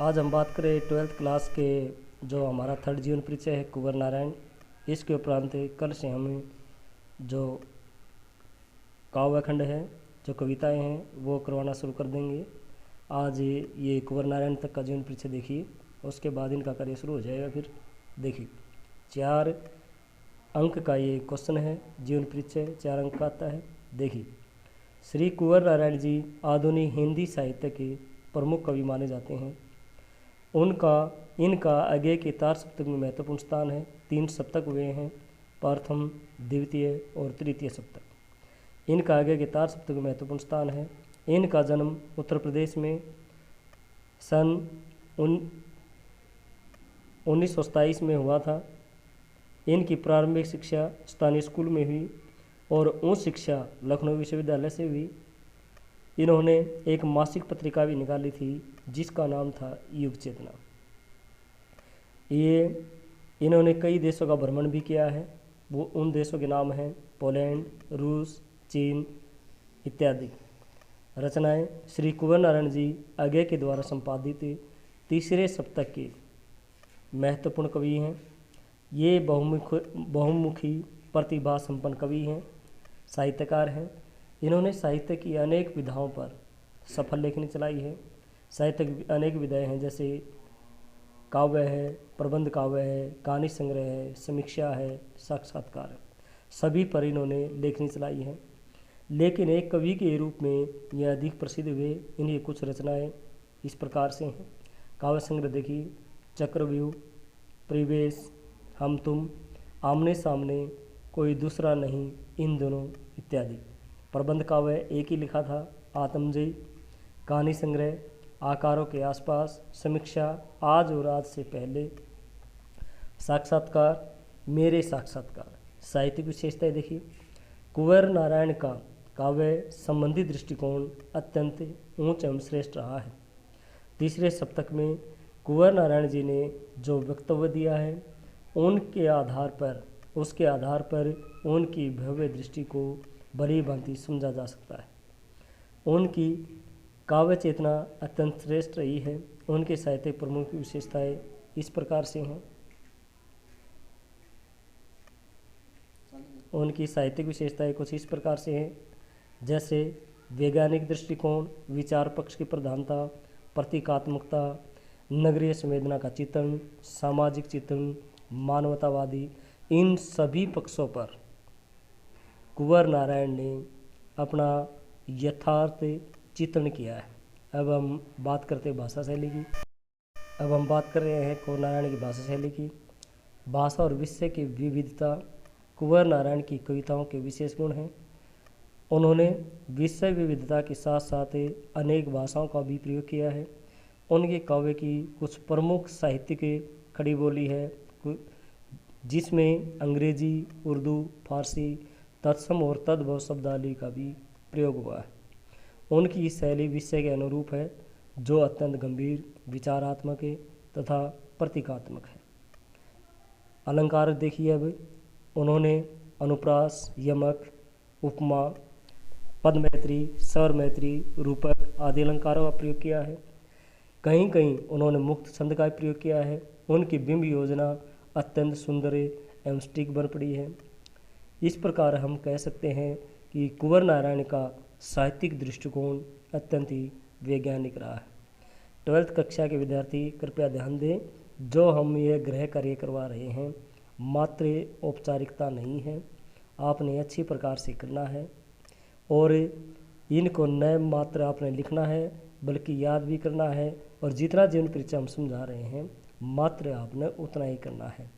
आज हम बात करें 12th क्लास के जो हमारा थर्ड जीवन परिचय है कुंवर नारायण। इसके उपरांत कल से हम जो काव्यखंड है, जो कविताएं हैं वो करवाना शुरू कर देंगे। आज ये कुंवर नारायण तक का जीवन परिचय देखिए, उसके बाद इनका कार्य शुरू हो जाएगा। फिर देखिए 4 अंक का ये क्वेश्चन है, जीवन परिचय 4 अंक का आता है। देखिए, श्री कुंवर नारायण जी आधुनिक हिंदी साहित्य के प्रमुख कवि माने जाते हैं। इनका आगे के 4 सप्तक में महत्वपूर्ण स्थान है। 3 सप्तक हुए हैं, प्रथम, द्वितीय और तृतीय सप्तक। इनका आगे के 4 सप्तक में महत्वपूर्ण स्थान है। इनका जन्म उत्तर प्रदेश में सन 1927 में हुआ था। इनकी प्रारंभिक शिक्षा स्थानीय स्कूल में हुई और उच्च शिक्षा लखनऊ विश्वविद्यालय से हुई। इन्होंने एक मासिक पत्रिका भी निकाली थी जिसका नाम था युग चेतना। इन्होंने कई देशों का भ्रमण भी किया है। वो उन देशों के नाम हैं पोलैंड, रूस, चीन इत्यादि। रचनाएं श्री कुंवर नारायण जी आगे के द्वारा संपादित तीसरे सप्तक के महत्वपूर्ण कवि हैं। ये बहुमुखी प्रतिभा संपन्न कवि हैं, साहित्यकार हैं। इन्होंने साहित्य की अनेक विधाओं पर सफल लेखनी चलाई है। साहित्य की अनेक विधाएं हैं, जैसे काव्य है, प्रबंध काव्य है, कहानी संग्रह है, समीक्षा है, साक्षात्कार है, सभी पर इन्होंने लेखनी चलाई है। लेकिन एक कवि के रूप में यह अधिक प्रसिद्ध हुए। इन्हीं कुछ रचनाएं इस प्रकार से हैं। काव्य संग्रह देखिए, चक्रव्यूह, परिवेश, हम तुम, आमने सामने, कोई दूसरा नहीं, इन दोनों इत्यादि। प्रबंध काव्य एक ही लिखा था, आत्मजयी। कहानी संग्रह, आकारों के आसपास, समीक्षा, आज और आज से पहले, साक्षात्कार, मेरे साक्षात्कार। साहित्यिक विशेषताएं देखिए, कुंवर नारायण का काव्य संबंधी दृष्टिकोण अत्यंत ऊंच एवं श्रेष्ठ रहा है। तीसरे सप्तक में कुंवर नारायण जी ने जो वक्तव्य दिया है उसके आधार पर उनकी भव्य दृष्टि को भली भांति समझा जा सकता है। उनकी काव्य चेतना अत्यंत श्रेष्ठ रही है। उनके साहित्यिक प्रमुख विशेषताएं इस प्रकार से हैं। उनकी साहित्यिक विशेषताएं कुछ इस प्रकार से हैं, जैसे वैज्ञानिक दृष्टिकोण, विचार पक्ष की प्रधानता, प्रतीकात्मकता, नगरीय संवेदना का चित्रण, सामाजिक चित्रण, मानवतावादी। इन सभी पक्षों पर कुंवर नारायण ने अपना यथार्थ चित्रण किया है। अब हम बात करते हैं भाषा शैली की। अब हम बात कर रहे हैं कुंवर नारायण की भाषा शैली की। भाषा और विषय की विविधता कुंवर नारायण की कविताओं के विशेष गुण हैं। उन्होंने विषय विविधता के साथ साथ अनेक भाषाओं का भी प्रयोग किया है। उनके काव्य की कुछ प्रमुख साहित्यिक खड़ी बोली है, जिसमें अंग्रेजी, उर्दू, फारसी, तत्सम और तद्भव शब्दावली का भी प्रयोग हुआ है। उनकी शैली विषय के अनुरूप है, जो अत्यंत गंभीर, विचारात्मक तथा प्रतीकात्मक है। अलंकार देखिए, अब उन्होंने अनुप्रास, यमक, उपमा, पदमैत्री, स्वर मैत्री, रूपक आदि अलंकारों का प्रयोग किया है। कहीं कहीं उन्होंने मुक्त छंद का प्रयोग किया है। उनकी बिंब योजना अत्यंत सुंदर एवं सटीक बन पड़ी है। इस प्रकार हम कह सकते हैं कि कुंवर नारायण का साहित्यिक दृष्टिकोण अत्यंत ही वैज्ञानिक रहा है। 12th कक्षा के विद्यार्थी कृपया ध्यान दें, जो हम यह गृह कार्य करवा रहे हैं मात्र औपचारिकता नहीं है, आपने अच्छी प्रकार से करना है और इनको न मात्र आपने लिखना है बल्कि याद भी करना है। और जितना जीवन परिचय हम समझा रहे हैं मात्र आपने उतना ही करना है।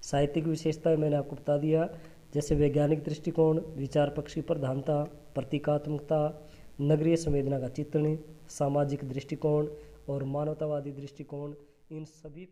साहित्यिक विशेषताएं मैंने आपको बता दिया, जैसे वैज्ञानिक दृष्टिकोण, विचार पक्ष की प्रधानता, प्रतीकात्मकता, नगरीय संवेदना का चित्रण, सामाजिक दृष्टिकोण और मानवतावादी दृष्टिकोण। इन सभी